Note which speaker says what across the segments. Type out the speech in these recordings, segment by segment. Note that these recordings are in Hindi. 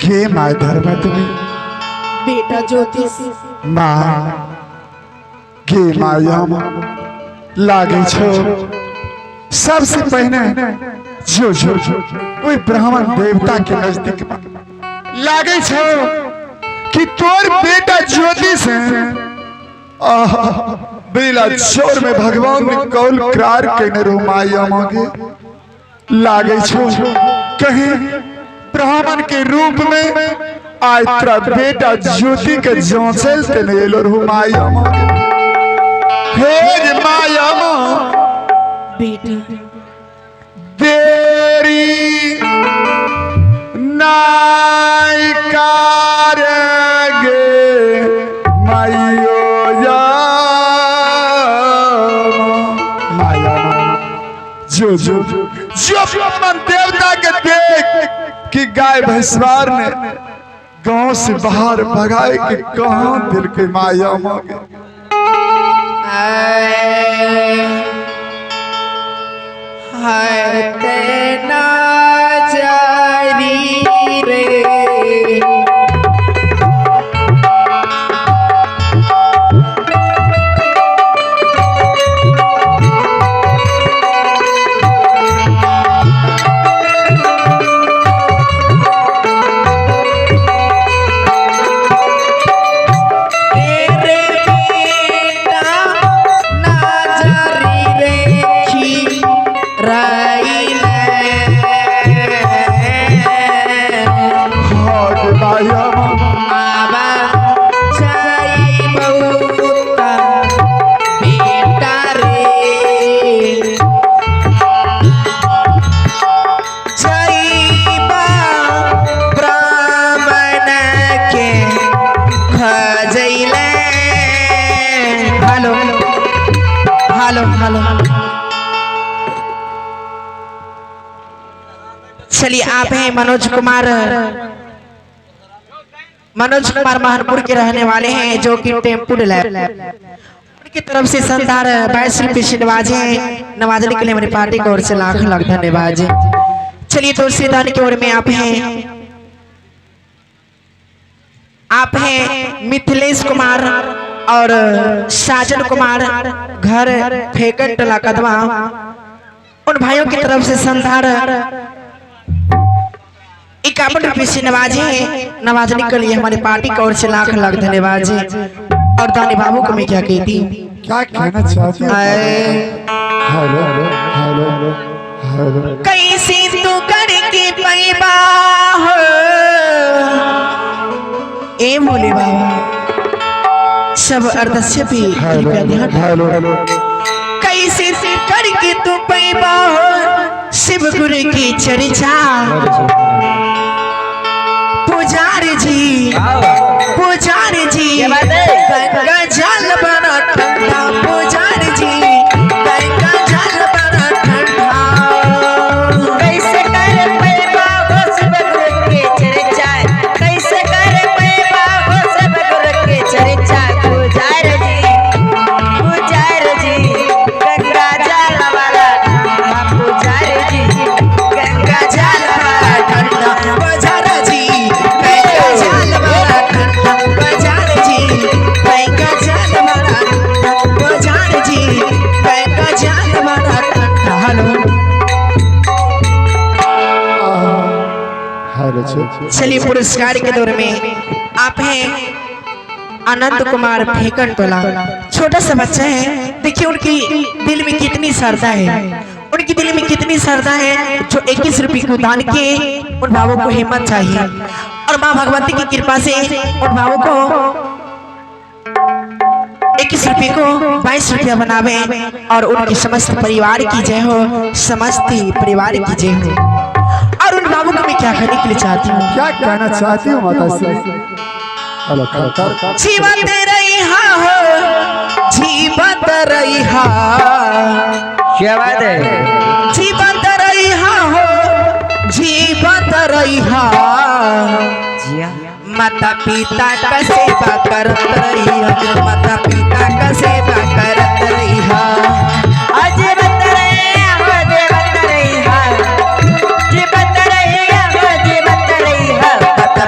Speaker 1: के माय धर्म तुम्हें
Speaker 2: बेटा ज्योतिष
Speaker 1: माँ के मायाम लागे छो सबसे पहले जो जो कोई ब्राह्मण देवता के नजदीक लागे छो कि तोर बेटा ज्योतिष है। बेला चोर में भगवान ने कौल करार कहने रो माया मांगे लागे छो कहीं ब्राह्मण के रूप में आज तेरा बेटा ज्योति के जोंसेल ते ने लो रो माया मांगे हे माया मां
Speaker 2: बेटा
Speaker 1: तेरी नाई कारेंगे मायो या माया जो जो मन देवता के देख कि गाय भैंसवार ने गांव से बाहर भगाए कि कहां दिल के माया मांगे
Speaker 2: हाय तेना जारी रे चलिए आप हैं मनोज कुमार महानपुर के रहने वाले हैं जो कि टेम्पू उनकी तरफ से शानदार 22 रुपये से नवाजने के लिए हमारी पार्टी की ओर से लाख लाख धन्यवाद। चलिए तुलसी दान की ओर में आप हैं मिथिलेश कुमार और साजन कुमार घर फेकन टला कदवा उन भाइयों की तरफ से शानदार 51 रुपये से नवाजने के लिए हमारी पार्टी की ओर से लाख लाख धन्यवाद। और दानी बाबू को मैं क्या कहती
Speaker 1: क्या कहना चाहती हूँ हेलो हेलो हेलो
Speaker 2: कैसे तू करके पैबा हो ए बोले बाबा सब अर्धस्य भी कृपया ध्यान
Speaker 1: हेलो हेलो
Speaker 2: कैसे से करके तू पैबा हो शिव गुरु की चर्चा पुजारी जी गंगा जल बना ठंडा पुजारी जी गंगा जल बना ठंडा
Speaker 3: कैसे कर पैबा हो शिव गुरु के चर्चा कैसे कर पैबा हो शिव गुरु के चर्चा पुजारी जी गंगा जल वाला पुजारी जी गंगा जल वाला ठंडा
Speaker 2: पुजारी जी गंगा जल बना ठंडा पुजारी जी गंगा जल बना ठंडा पुजारी जी गंगा जल बना ठंडा। हेलो चलिए पुरस्कार के दौर में आप हैं आनंद कुमार फेकन टोला छोटा सा बच्चा है। देखिए उनकी दिल में कितनी श्रद्धा है उनकी दिल में कितनी श्रद्धा है जो 21 रुपये को दान किए उन भावों को हिम्मत चाहिए और माँ भगवती की कृपा से उन भावों को 21 रुपये को 22 रुपया बनावे और उनके समस्त परिवार की जय हो समस्त परिवार की जय हो। और उन बाबू को मैं क्या कहने के लिए चाहती हूँ
Speaker 1: क्या कहना चाहती हूँ माता श्री हेलो
Speaker 2: जीवत रही हो जीवत रही
Speaker 3: क्या बात है
Speaker 2: जीवत रही हो जीवत रही माता पिता का सेवा करत रही माता पिता का सेवा करत रही
Speaker 3: जीवत रही हो जीवत रही हो जीवत रही हो जीवत रही हो
Speaker 2: माता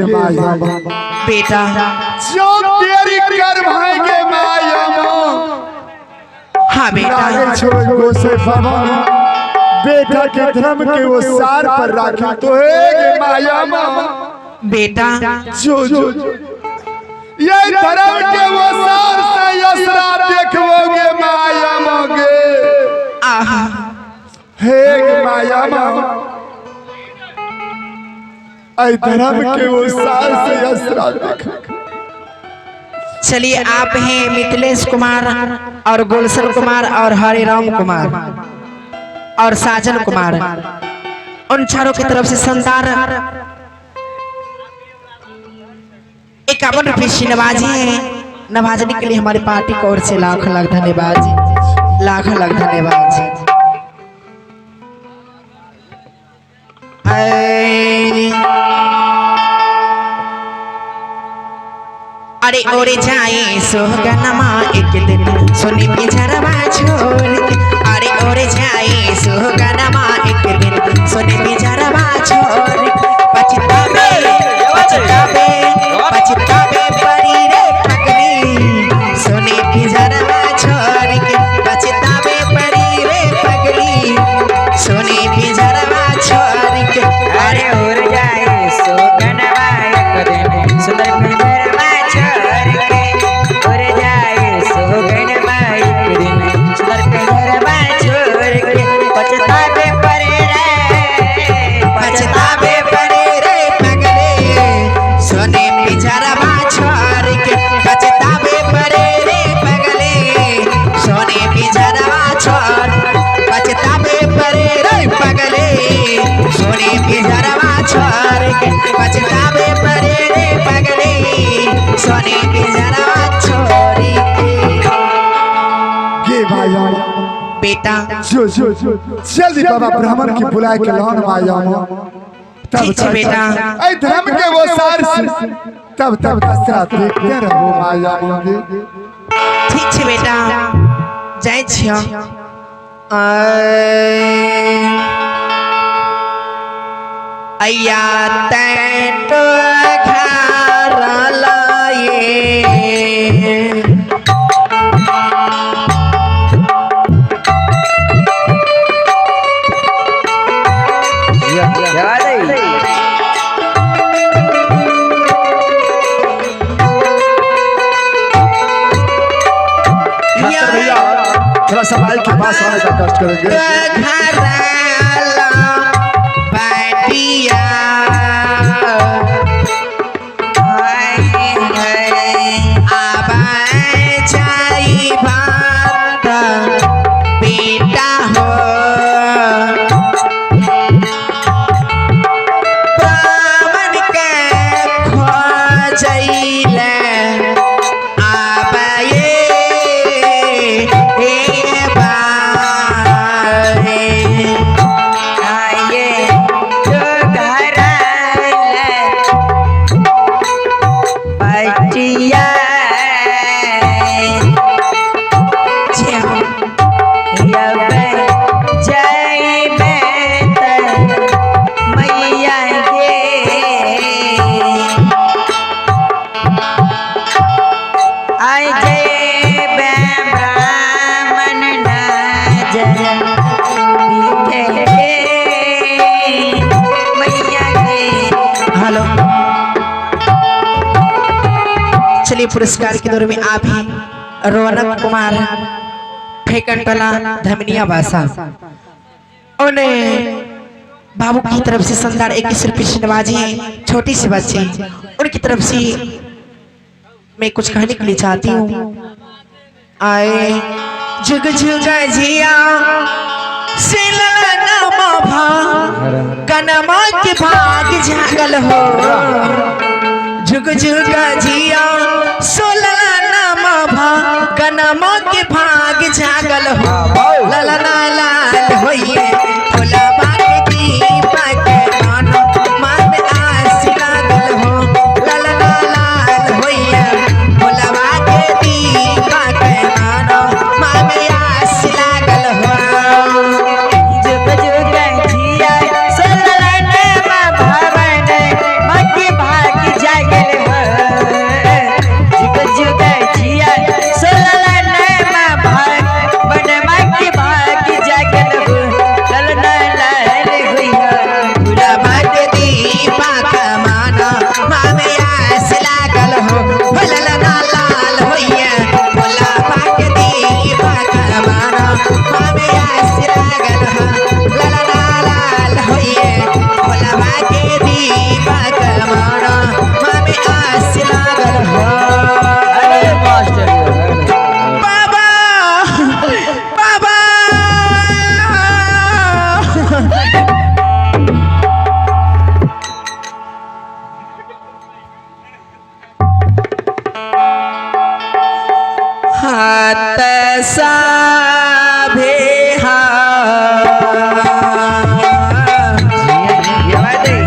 Speaker 1: माया
Speaker 2: बेटा
Speaker 1: जो तेरी कर भागे माया
Speaker 2: हाँ बेटा
Speaker 1: लागे छोड़ गो से भवन बेटा के धर्म के वो सार पर राखे तो है माया
Speaker 2: बेटा
Speaker 1: जो ये धर्म के वो सार से यसरा देखोगे माया मोगे
Speaker 2: आहा
Speaker 1: हे माया ऐ धर्म के वो सार से यसरा देखो।
Speaker 2: चलिए आप हैं मिथिलेश कुमार और गुलशन कुमार और हरिराम कुमार और साजन कुमार, उन चारों की तरफ से शानदार 51 रुपये की नवाजी है। नवाजने के लिए हमारी पार्टी की ओर से लाख लाख धन्यवाद जी, लाख लाख धन्यवाद जी। अरे ओरे जाए सोहगनमा एक दिन सुनी पिछरवा छोड़ के, अरे ओरे जाए सोहगनमा एक दिन सुनी पिछरवा छोड़ के, पछतावे पछतावे पछतावे परी रे पगली सुनी पिछरवा छोड़ के, पछतावे परी रे पगली सुनी पिछरवा छोड़ के।
Speaker 3: अरे उड़ जाए सोगनवा एक दिन सुंदर पिंजरवा छोड़ के, उड़ जाए सोगनवा एक दिन सुंदर पिंजरवा छोड़ के, पछतावे परे
Speaker 2: रे पगले सोने पिछरवा छोड़ के, पछतावे परे रे पगले सोने पिछरवा छोड़, पछतावे परे रे पगले सोने पिछरवा छोड़ के, पछतावे परे रे पगले सोने पिछरवा छोड़ के।
Speaker 1: ये माया
Speaker 2: बेटा
Speaker 1: जो जल्दी बाबा ब्राह्मण की बुलाए के लान माया
Speaker 2: ठीक है बेटा।
Speaker 1: ऐ धर्म के वो सार से तब दसरा देखते रहो माया मोगे।
Speaker 2: ठीक है बेटा जाए छियो। अय्या तैं तो घर लाए
Speaker 1: थोड़ा सफाई के पास आने का कष्ट करेंगे।
Speaker 2: घराला बैठिया आबाए जाई बात बेटा हो, ब्राह्मण के खोजैले पुरस्कार के दौर में आप ही रौनक कुमार फेकनटोला धमनिया बासा उन्हें बाबू की तरफ से शानदार 21 रुपये की नवाजी है। छोटी सी बच्ची उनकी तरफ से मैं कुछ कहने के लिए चाहती हूँ। आए जुग जुग जिया कनमा के भाग जागल हो, जुग जुग जिया कनमा के भाग जागल हो, ललना लाल होइए भोलाबा के दीपक मानो मन आस लागल हो, ललना लाल होइए भोलाबा के दीपक मानो मन आस लागल हो।
Speaker 3: जुग जुग जिया सोलने भवन मत भाग
Speaker 2: साभे
Speaker 3: ये बात है।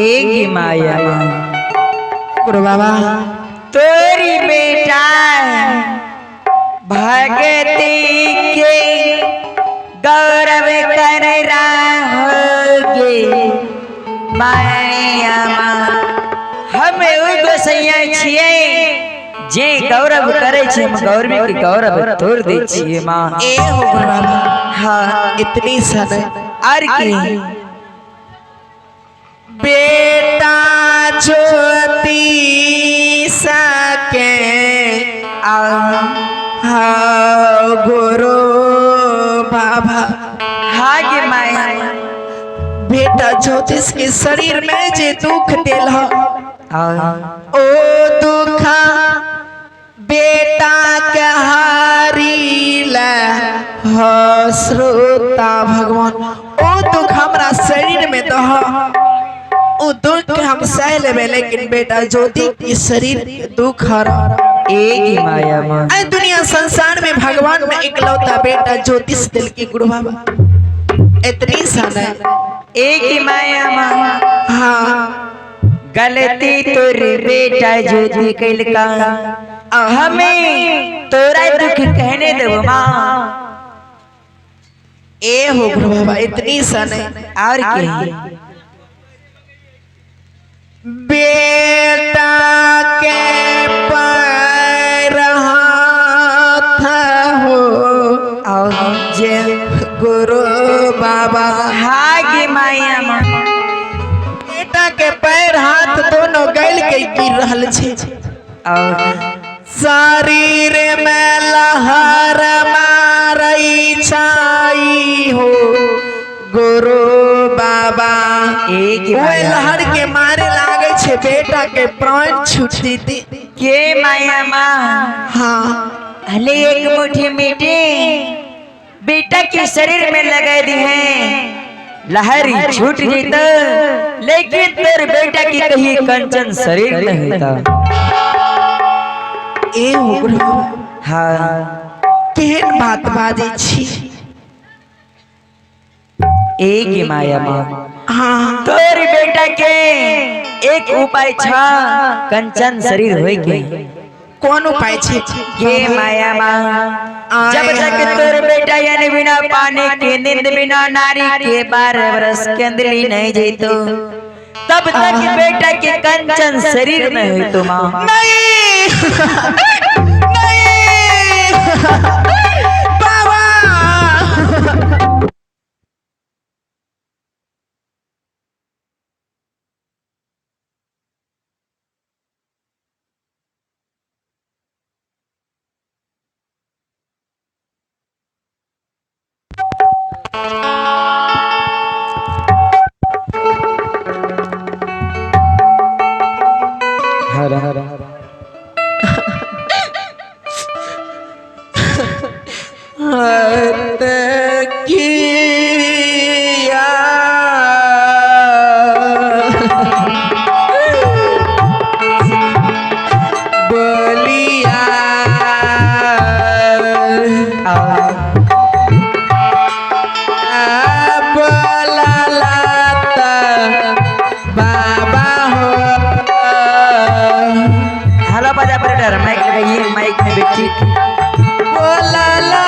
Speaker 3: एक ही माया
Speaker 2: गुरु बाबा
Speaker 3: तोरी बेटा भगती के गौरव कर रहोगे माया हम गोसैया छिए जे गौरव करे छे हम गौरवी के गौरव तोड़ दे छिए माँ
Speaker 2: ए हो गुरु बाबा हाँ इतनी सन
Speaker 3: और की
Speaker 2: बेटा ज्योति सके हाँ गुरु बाबा
Speaker 3: हाँ के माया
Speaker 2: बेटा ज्योतिष के शरीर में जे दुख दिल ओ दुख बेटा के हारी ले हो श्रोता भगवान ओ दुख हमरा शरीर में दह ओ दुख हम सह लेबे लेकिन बेटा ज्योति के शरीर के दुख हरा
Speaker 3: एक ही माया माँ
Speaker 2: ऐ दुनिया संसार में भगवान में इकलौता बेटा ज्योतिष दिल की गुरु बाबा इतनी सन है
Speaker 3: एक ही माया माँ
Speaker 2: हाँ
Speaker 3: गलती तोर बेटा ज्योति कैल का हमें तोरा दुख कहने दो माँ
Speaker 2: ए हो गुरु बाबा इतनी सन है
Speaker 3: और की
Speaker 2: बेटा के पैर हाथ हो
Speaker 3: और जे
Speaker 2: गुरु बाबा
Speaker 3: हाँ की माया माँ
Speaker 2: बेटा के पैर हाथ दोनों गल के गिर रहल छे
Speaker 3: और
Speaker 2: शरीर में लहर मारई छाई हो गुरु बाबा
Speaker 3: एक ही
Speaker 2: वो
Speaker 3: माया
Speaker 2: लहर के मारे लागे छे बेटा के प्राण छूट दी
Speaker 3: के माया माँ
Speaker 2: हाँ
Speaker 3: हले एक मुट्ठी मिट्टी बेटा के शरीर में लगा दी है लहरी छूट जीत लेकिन तेरे बेटा की कहीं कंचन शरीर नहीं था
Speaker 2: ए हो गुरु
Speaker 3: हाँ
Speaker 2: केहन बात बाजे छी
Speaker 3: एक ही माया माँ
Speaker 2: हाँ
Speaker 3: तोरी बेटा के एक उपाय छा कंचन शरीर होए के
Speaker 2: कौन उपाय छे
Speaker 3: ये माया माँ जब तक तोर बेटा यानी बिना पानी के नींद बिना नारी के 12 वर्ष के अंदर नहीं जीतो तब तक बेटा के कंचन शरीर में हुई तो माँ
Speaker 2: नहीं नहीं बाबा
Speaker 3: हर हर
Speaker 2: हत किया बोलिया बोललाता बाबा हो
Speaker 3: हेलो बजा ऑपरेटर माइक लगाइए माइक में भी ठीक
Speaker 2: बोलला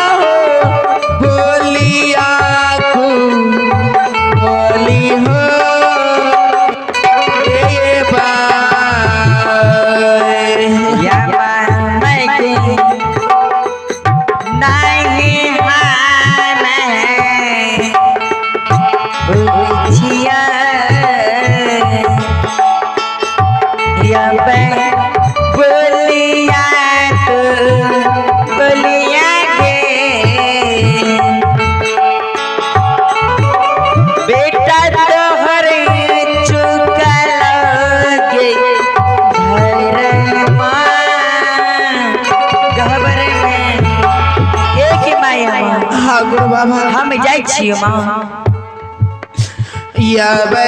Speaker 2: बाबा
Speaker 3: हम जाइ छियै माँ
Speaker 2: या बे